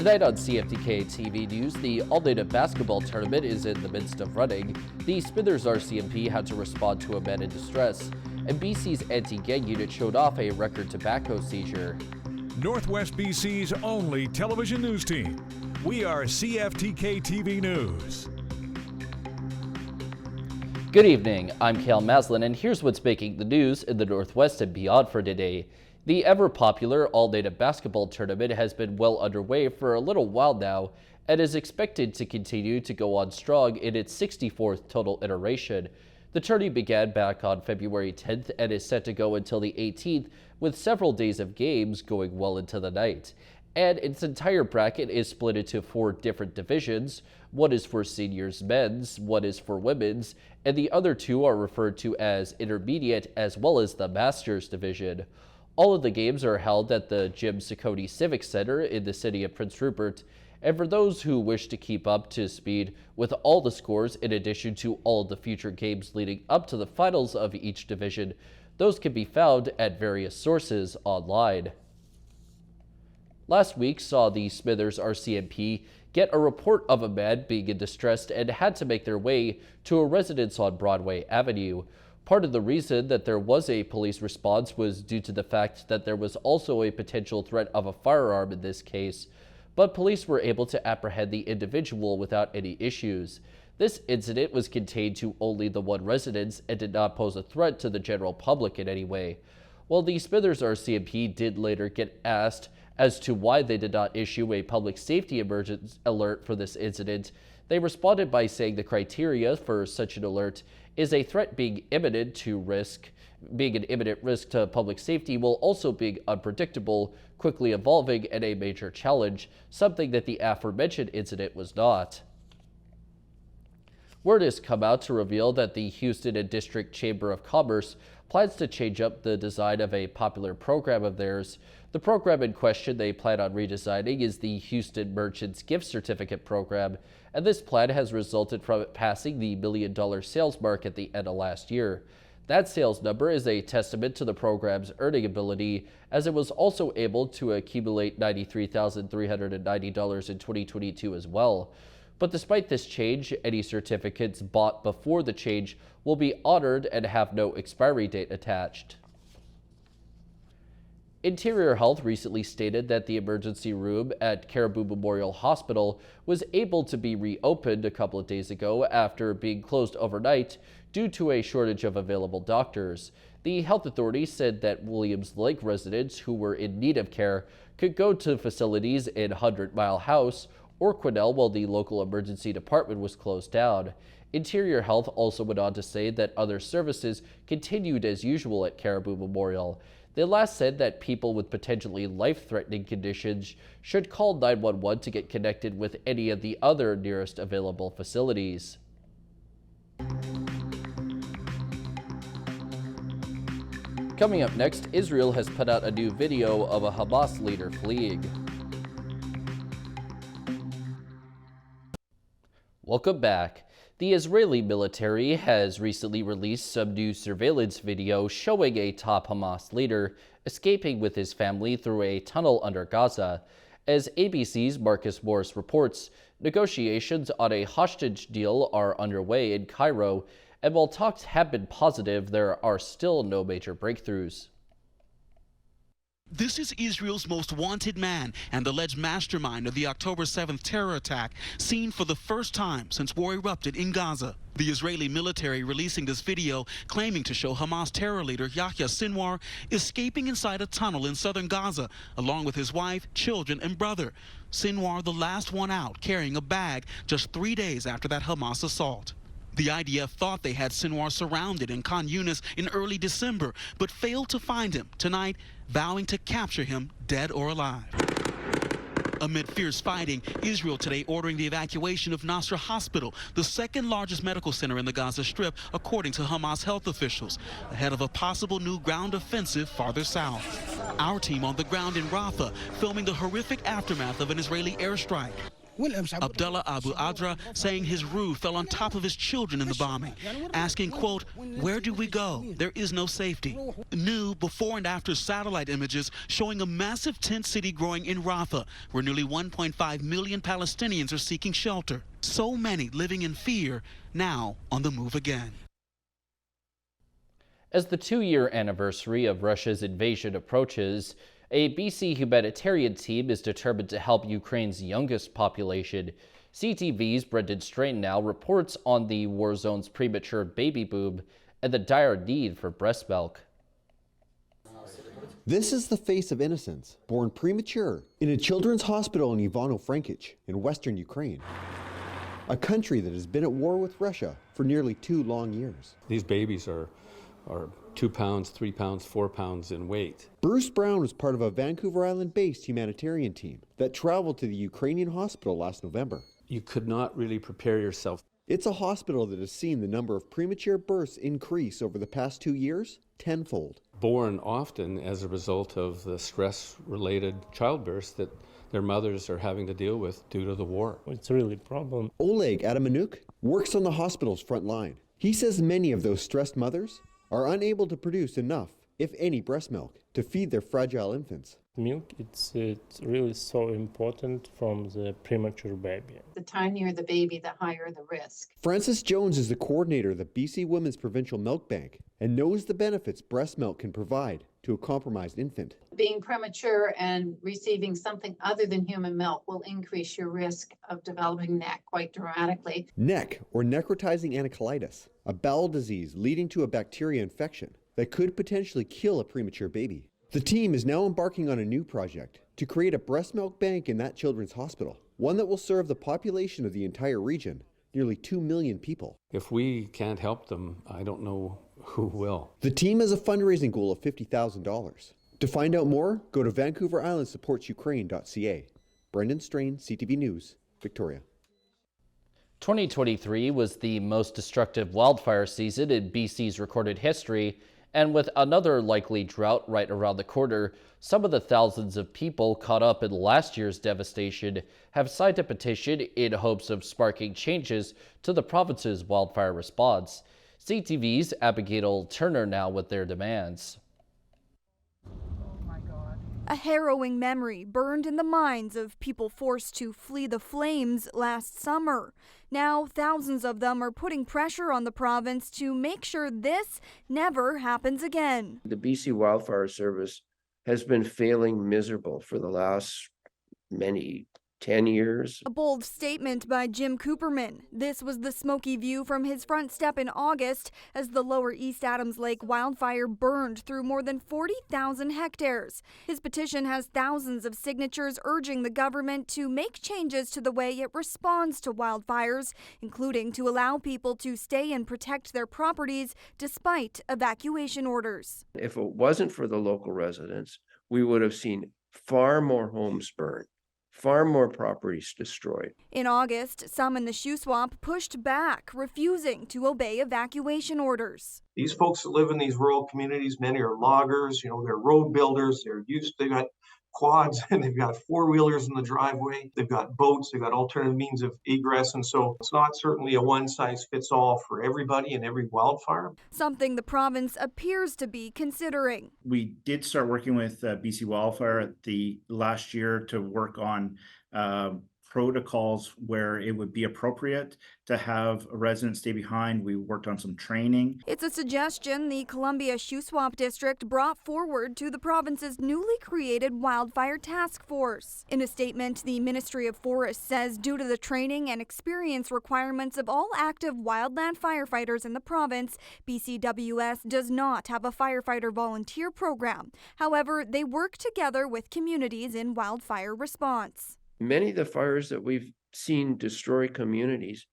Tonight on CFTK-TV News, the all-native basketball tournament is in the midst of running. The Smithers RCMP had to respond to a man in distress, and BC's anti-gang unit showed off a record tobacco seizure. Northwest BC's only television news team. We are CFTK-TV News. Good evening, I'm Cale Maslin, and here's what's making the news in the Northwest and beyond for today. The ever-popular all-native basketball tournament has been well underway for a little while now and is expected to continue to go on strong in its 64th total iteration. The tourney began back on February 10th and is set to go until the 18th, with several days of games going well into the night. And its entire bracket is split into 4 different divisions. One is for seniors men's, one is for women's, and the other 2 are referred to as intermediate as well as the masters division. All of the games are held at the Jim Ciccone Civic Center in the city of Prince Rupert. And for those who wish to keep up to speed with all the scores in addition to all of the future games leading up to the finals of each division, those can be found at various sources online. Last week saw the Smithers RCMP get a report of a man being in distress and had to make their way to a residence on Broadway Avenue. Part of the reason that there was a police response was due to the fact that there was also a potential threat of a firearm in this case, but police were able to apprehend the individual without any issues. This incident was contained to only the one residence and did not pose a threat to the general public in any way. While the Smithers RCMP did later get asked as to why they did not issue a public safety emergency alert for this incident, they responded by saying the criteria for such an alert is a threat being an imminent risk to public safety while also being unpredictable, quickly evolving, and a major challenge, something that the aforementioned incident was not. Word has come out to reveal that the Houston and District Chamber of Commerce plans to change up the design of a popular program of theirs. The program in question they plan on redesigning is the Houston Merchants Gift Certificate Program, and this plan has resulted from it passing the $1 million sales mark at the end of last year. That sales number is a testament to the program's earning ability, as it was also able to accumulate $93,390 in 2022 as well. But despite this change, any certificates bought before the change will be honored and have no expiry date attached. Interior Health recently stated that the emergency room at Caribou Memorial Hospital was able to be reopened a couple of days ago after being closed overnight due to a shortage of available doctors. The health authority said that Williams Lake residents who were in need of care could go to facilities in 100 Mile House or Quinnell while the local emergency department was closed down. Interior Health also went on to say that other services continued as usual at Caribou Memorial. They last said that people with potentially life-threatening conditions should call 911 to get connected with any of the other nearest available facilities. Coming up next, Israel has put out a new video of a Hamas leader fleeing. Welcome back. The Israeli military has recently released some new surveillance video showing a top Hamas leader escaping with his family through a tunnel under Gaza. As ABC's Marcus Morris reports, negotiations on a hostage deal are underway in Cairo, and while talks have been positive, there are still no major breakthroughs. This is Israel's most wanted man and alleged mastermind of the October 7th terror attack, seen for the first time since war erupted in Gaza. The Israeli military releasing this video claiming to show Hamas terror leader Yahya Sinwar escaping inside a tunnel in southern Gaza, along with his wife, children, and brother. Sinwar, the last one out, carrying a bag just 3 days after that Hamas assault. The IDF thought they had Sinwar surrounded in Khan Yunis in early December, but failed to find him tonight, vowing to capture him dead or alive. Amid fierce fighting, Israel today ordering the evacuation of Nasser Hospital, the second largest medical center in the Gaza Strip, according to Hamas health officials, ahead of a possible new ground offensive farther south. Our team on the ground in Rafah, filming the horrific aftermath of an Israeli airstrike. Abdullah Abu Adra saying his roof fell on top of his children in the bombing, asking, quote, "Where do we go? There is no safety." New before and after satellite images showing a massive tent city growing in Rafah, where nearly 1.5 million Palestinians are seeking shelter. So many living in fear, now on the move again. As the 2-year anniversary of Russia's invasion approaches, a BC humanitarian team is determined to help Ukraine's youngest population. CTV's Brendan Strain now reports on the war zone's premature baby boom and the dire need for breast milk. This is the face of innocence, born premature in a children's hospital in Ivano-Frankivsk in western Ukraine, a country that has been at war with Russia for nearly 2 long years. These babies are 2 pounds, 3 pounds, 4 pounds in weight. Bruce Brown was part of a Vancouver Island-based humanitarian team that traveled to the Ukrainian hospital last November. You could not really prepare yourself. It's a hospital that has seen the number of premature births increase over the past 2 years tenfold. Born often as a result of the stress-related childbirths that their mothers are having to deal with due to the war. It's really a problem. Oleg Adamanuk works on the hospital's front line. He says many of those stressed mothers are unable to produce enough, if any, breast milk to feed their fragile infants. Milk, it's really so important from the premature baby. The tinier the baby, the higher the risk. Frances Jones is the coordinator of the BC Women's Provincial Milk Bank and knows the benefits breast milk can provide to a compromised infant. Being premature and receiving something other than human milk will increase your risk of developing NEC quite dramatically. NEC, or necrotizing enterocolitis, a bowel disease leading to a bacteria infection that could potentially kill a premature baby. The team is now embarking on a new project to create a breast milk bank in that children's hospital, one that will serve the population of the entire region, nearly 2 million people. If we can't help them, I don't know who will. The team has a fundraising goal of $50,000. To find out more, go to VancouverIslandSupportsUkraine.ca. Brendan Strain, CTV News, Victoria. 2023 was the most destructive wildfire season in BC's recorded history, and with another likely drought right around the corner, some of the thousands of people caught up in last year's devastation have signed a petition in hopes of sparking changes to the province's wildfire response. CTV's Abigail Turner now with their demands. A harrowing memory burned in the minds of people forced to flee the flames last summer. Now, thousands of them are putting pressure on the province to make sure this never happens again. The BC Wildfire Service has been failing miserable for the last 10 years. A bold statement by Jim Cooperman. This was the smoky view from his front step in August as the lower East Adams Lake wildfire burned through more than 40,000 hectares. His petition has thousands of signatures urging the government to make changes to the way it responds to wildfires, including to allow people to stay and protect their properties despite evacuation orders. If it wasn't for the local residents, we would have seen far more homes burned, far more properties destroyed. In August, some in the Shuswap pushed back, refusing to obey evacuation orders. These folks that live in these rural communities, many are loggers, they're road builders, they've got quads and they've got four-wheelers in the driveway, they've got boats, they've got alternative means of egress, and so it's not certainly a one-size-fits-all for everybody in every wildfire. Something the province appears to be considering. We did start working with BC Wildfire at the last year to work on protocols where it would be appropriate to have a resident stay behind. We worked on some training. It's a suggestion the Columbia Shuswap District brought forward to the province's newly created Wildfire Task Force. In a statement, the Ministry of Forests says due to the training and experience requirements of all active wildland firefighters in the province, BCWS does not have a firefighter volunteer program. However, they work together with communities in wildfire response. Many of the fires that we've seen destroy communities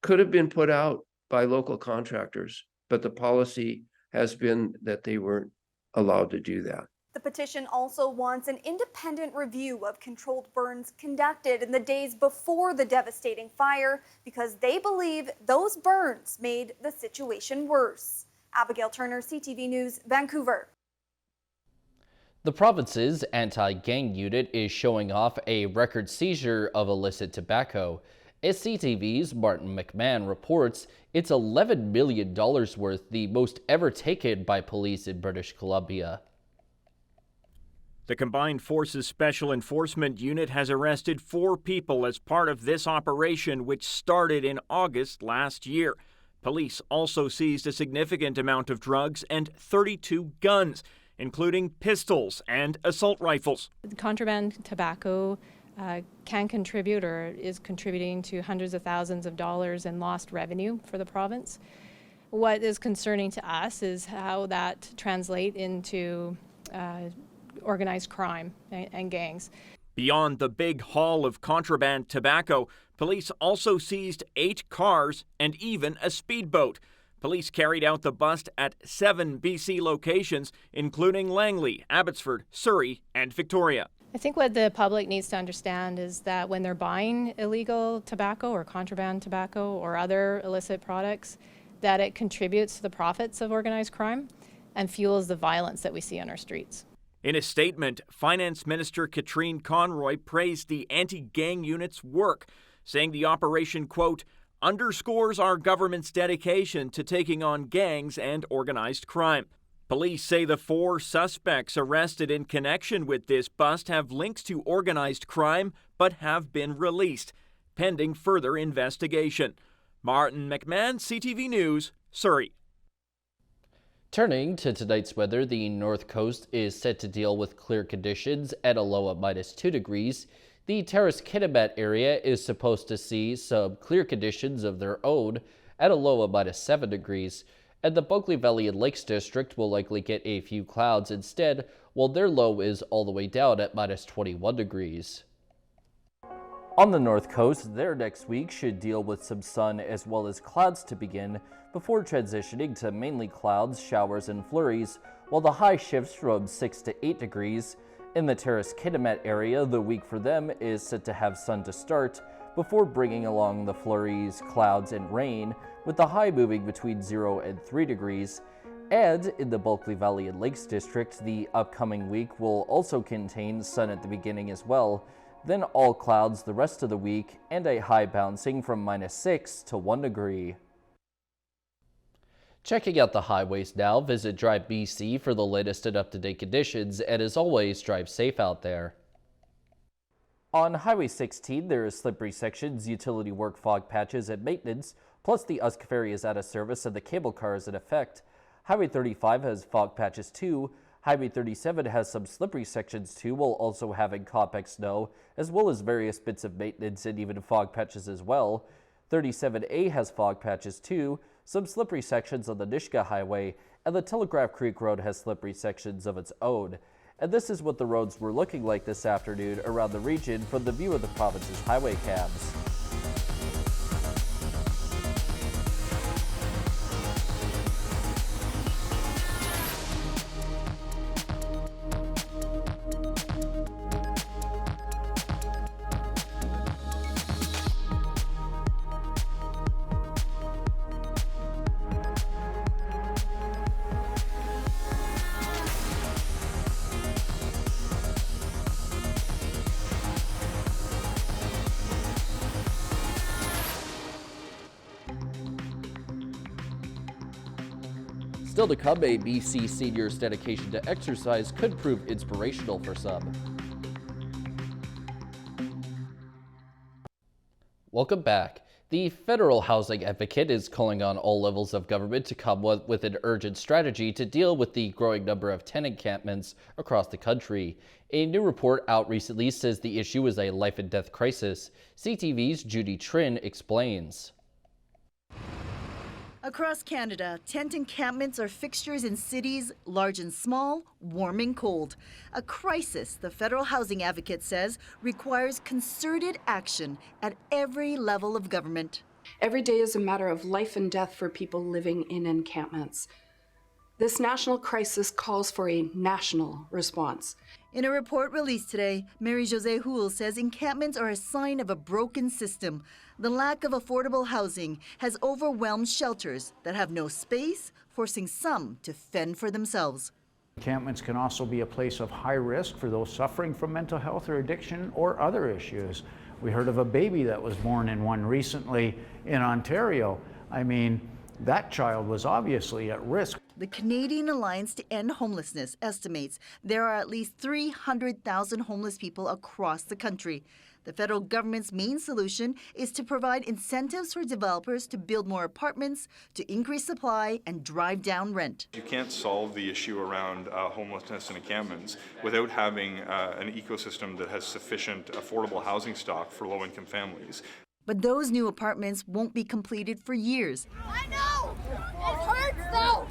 could have been put out by local contractors, but the policy has been that they weren't allowed to do that. The petition also wants an independent review of controlled burns conducted in the days before the devastating fire because they believe those burns made the situation worse. Abigail Turner, CTV News, Vancouver. The province's anti-gang unit is showing off a record seizure of illicit tobacco. SCTV's Martin McMahon reports it's $11 million worth, the most ever taken by police in British Columbia. The Combined Forces Special Enforcement Unit has arrested 4 people as part of this operation, which started in August last year. Police also seized a significant amount of drugs and 32 guns, including pistols and assault rifles. Contraband tobacco can contribute or is contributing to hundreds of thousands of dollars in lost revenue for the province. What is concerning to us is how that translates into organized crime and gangs. Beyond the big haul of contraband tobacco, police also seized 8 cars and even a speedboat. Police carried out the bust at 7 BC locations, including Langley, Abbotsford, Surrey, and Victoria. I think what the public needs to understand is that when they're buying illegal tobacco or contraband tobacco or other illicit products, that it contributes to the profits of organized crime and fuels the violence that we see on our streets. In a statement, Finance Minister Katrine Conroy praised the anti-gang unit's work, saying the operation, quote, underscores our government's dedication to taking on gangs and organized crime. Police say the 4 suspects arrested in connection with this bust have links to organized crime but have been released, pending further investigation. Martin McMahon, CTV News, Surrey. Turning to tonight's weather, the North Coast is set to deal with clear conditions at a low of -2 degrees. The Terrace-Kitimat area is supposed to see some clear conditions of their own at a low of -7 degrees. And the Bulkley Valley and Lakes District will likely get a few clouds instead, while their low is all the way down at -21 degrees. On the North Coast, their next week should deal with some sun as well as clouds to begin, before transitioning to mainly clouds, showers, and flurries, while the high shifts from 6 to 8 degrees. In the Terrace-Kitimat area, the week for them is set to have sun to start, before bringing along the flurries, clouds, and rain, with the high moving between 0 and 3 degrees. And in the Bulkley Valley and Lakes District, the upcoming week will also contain sun at the beginning as well, then all clouds the rest of the week, and a high bouncing from -6 to 1 degree. Checking out the highways now, visit Drive BC for the latest and up-to-date conditions, and as always, drive safe out there. On Highway 16, there is slippery sections, utility work, fog patches, and maintenance, plus the Usk ferry is out of service and the cable car is in effect. Highway 35 has fog patches too. Highway 37 has some slippery sections too, while also having compact snow, as well as various bits of maintenance and even fog patches as well. 37A has fog patches too, some slippery sections on the Nishka Highway, and the Telegraph Creek Road has slippery sections of its own. And this is what the roads were looking like this afternoon around the region from the view of the province's highway cams. Still to come, a BC senior's dedication to exercise could prove inspirational for some. Welcome back. The federal housing advocate is calling on all levels of government to come with an urgent strategy to deal with the growing number of tent encampments across the country. A new report out recently says the issue is a life and death crisis. CTV's Judy Trin explains. Across Canada, tent encampments are fixtures in cities, large and small, warm and cold. A crisis, the federal housing advocate says, requires concerted action at every level of government. Every day is a matter of life and death for people living in encampments. This national crisis calls for a national response. In a report released today, Mary-Josée Houle says encampments are a sign of a broken system. The lack of affordable housing has overwhelmed shelters that have no space, forcing some to fend for themselves. Encampments can also be a place of high risk for those suffering from mental health or addiction or other issues. We heard of a baby that was born in one recently in Ontario. I mean, that child was obviously at risk. The Canadian Alliance to End Homelessness estimates there are at least 300,000 homeless people across the country. The federal government's main solution is to provide incentives for developers to build more apartments, to increase supply, and drive down rent. You can't solve the issue around homelessness and encampments without having an ecosystem that has sufficient affordable housing stock for low-income families. But those new apartments won't be completed for years. I know! It hurts though!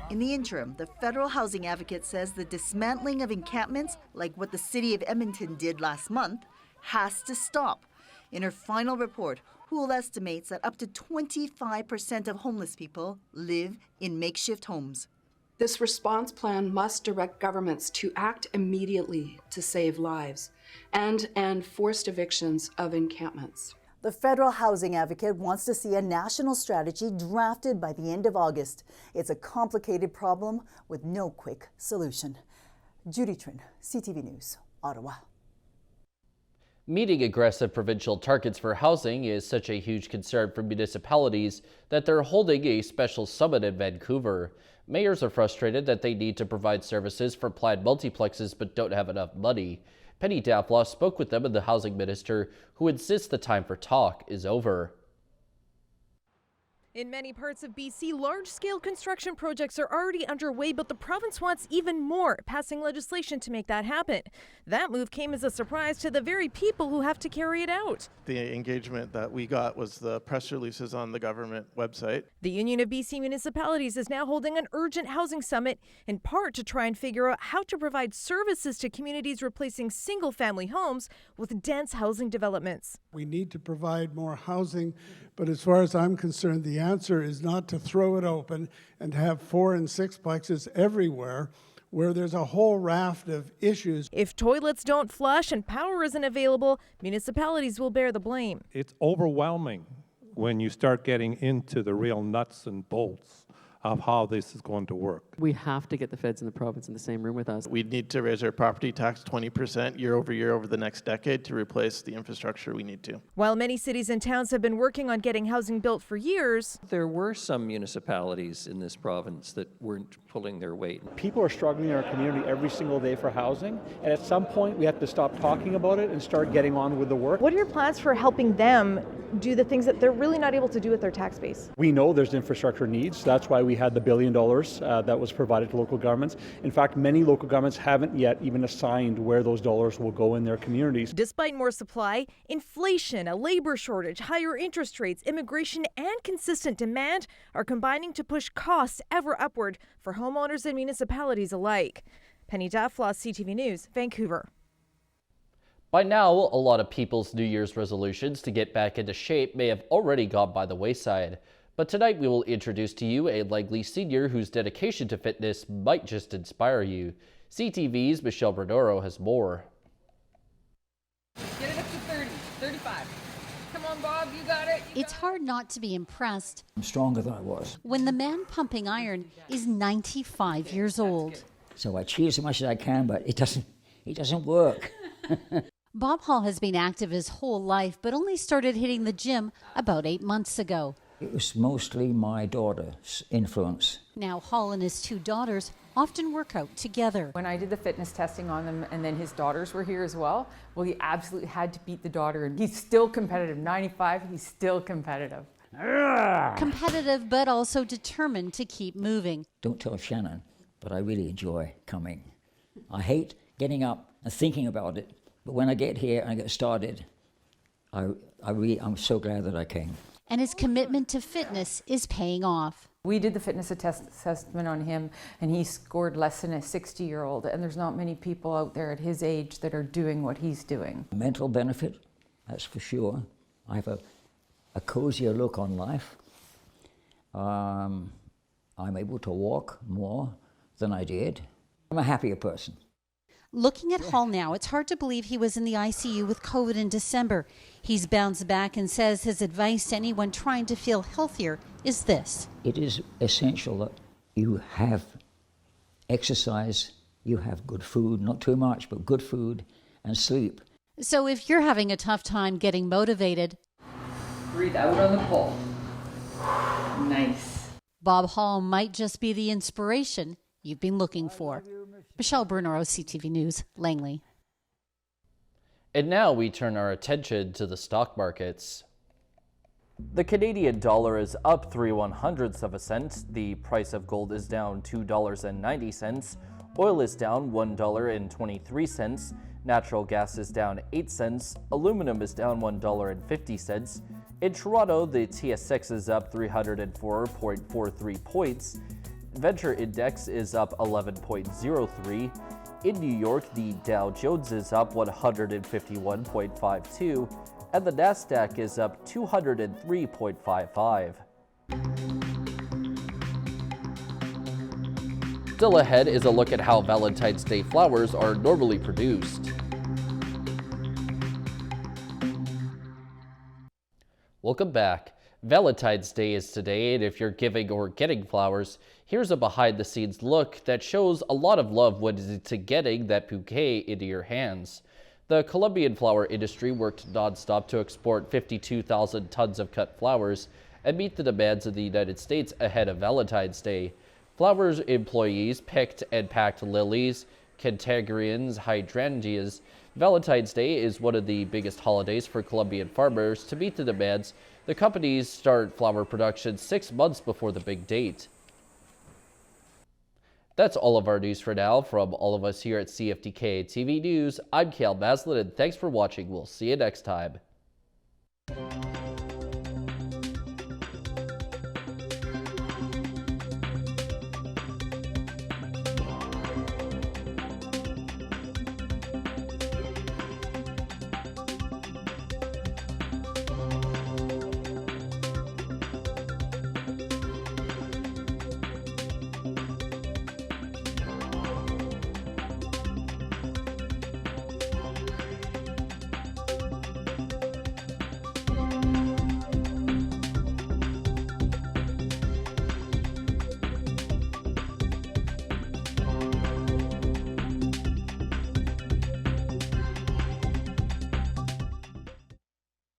In the interim, the federal housing advocate says the dismantling of encampments, like what the city of Edmonton did last month, has to stop. In her final report, Houle estimates that up to 25% of homeless people live in makeshift homes. This response plan must direct governments to act immediately to save lives and end forced evictions of encampments. The federal housing advocate wants to see a national strategy drafted by the end of August. It's a complicated problem with no quick solution. Judy Trin, CTV News, Ottawa. Meeting aggressive provincial targets for housing is such a huge concern for municipalities that they're holding a special summit in Vancouver. Mayors are frustrated that they need to provide services for planned multiplexes but don't have enough money. Penny Dafloss spoke with them and the housing minister, who insists the time for talk is over. In many parts of BC, large-scale construction projects are already underway, but the province wants even more, passing legislation to make that happen. That move came as a surprise to the very people who have to carry it out. The engagement that we got was the press releases on the government website. The Union of BC Municipalities is now holding an urgent housing summit, in part to try and figure out how to provide services to communities replacing single-family homes with dense housing developments. We need to provide more housing, but as far as I'm concerned, the answer is not to throw it open and have 4- and 6-plexes everywhere where there's a whole raft of issues. If toilets don't flush and power isn't available, municipalities will bear the blame. It's overwhelming when you start getting into the real nuts and bolts of how this is going to work. We have to get the feds in the province in the same room with us. We need to raise our property tax 20% year over year over the next decade to replace the infrastructure we need to. While many cities and towns have been working on getting housing built for years, there were some municipalities in this province that weren't pulling their weight. People are struggling in our community every single day for housing, and at some point we have to stop talking about it and start getting on with the work. What are your plans for helping them do the things that they're really not able to do with their tax base? We know there's infrastructure needs. That's why we had the $1 billion that was provided to local governments. In fact, many local governments haven't yet even assigned where those dollars will go in their communities. Despite more supply, inflation, a labor shortage, higher interest rates, immigration, and consistent demand are combining to push costs ever upward for homeowners and municipalities alike. Penny Dafloss, CTV News, Vancouver. By now, a lot of people's New Year's resolutions to get back into shape may have already gone by the wayside. But tonight we will introduce to you a Langley senior whose dedication to fitness might just inspire you. CTV's Michelle Bernoro has more. Get it up to 30, 35. Come on, Bob, you got it. It's hard not to be impressed. I'm stronger than I was. When the man pumping iron is 95 years old. So I cheer as much as I can, but it doesn't work. Bob Hall has been active his whole life, but only started hitting the gym about 8 months ago. It was mostly my daughter's influence. Now Hall and his 2 daughters often work out together. When I did the fitness testing on them and then his daughters were here as well, well, he absolutely had to beat the daughter, and he's still competitive. 95, he's still competitive. Competitive, but also determined to keep moving. Don't tell Shannon, but I really enjoy coming. I hate getting up and thinking about it, but when I get here and I get started, I'm so glad that I came. And his commitment to fitness is paying off. We did the fitness assessment on him, and he scored less than a 60-year-old, and there's not many people out there at his age that are doing what he's doing. Mental benefit, that's for sure. I have a cozier look on life. I'm able to walk more than I did. I'm a happier person. Looking at Hall now, it's hard to believe he was in the ICU with COVID in December. He's bounced back and says his advice to anyone trying to feel healthier is this. It is essential that you have exercise, you have good food, not too much, but good food, and sleep. So if you're having a tough time getting motivated, Breathe out on the pole. Nice. Bob Hall might just be the inspiration you've been looking for. Michelle Bernero, CTV News, Langley. And now we turn our attention to the stock markets. The Canadian dollar is up 3/100ths of a cent. The price of gold is down $2.90. Oil is down $1.23. Natural gas is down 8 cents. Aluminum is down $1.50. In Toronto, the TSX is up 304.43 points. Venture Index is up 11.03. In New York, the Dow Jones is up 151.52, and the Nasdaq is up 203.55. Still ahead is a look at how Valentine's Day flowers are normally produced. Welcome back. Valentine's Day is today, and if you're giving or getting flowers, here's a behind-the-scenes look that shows a lot of love went into getting that bouquet into your hands. The Colombian flower industry worked nonstop to export 52,000 tons of cut flowers and meet the demands of the United States ahead of Valentine's Day. Flowers employees picked and packed lilies, cantagrians, hydrangeas. Valentine's Day is one of the biggest holidays for Colombian farmers. To meet the demands, the companies start flower production 6 months before the big date. That's all of our news for now. From all of us here at CFTK-TV News, I'm Cale Maslin, and thanks for watching. We'll see you next time.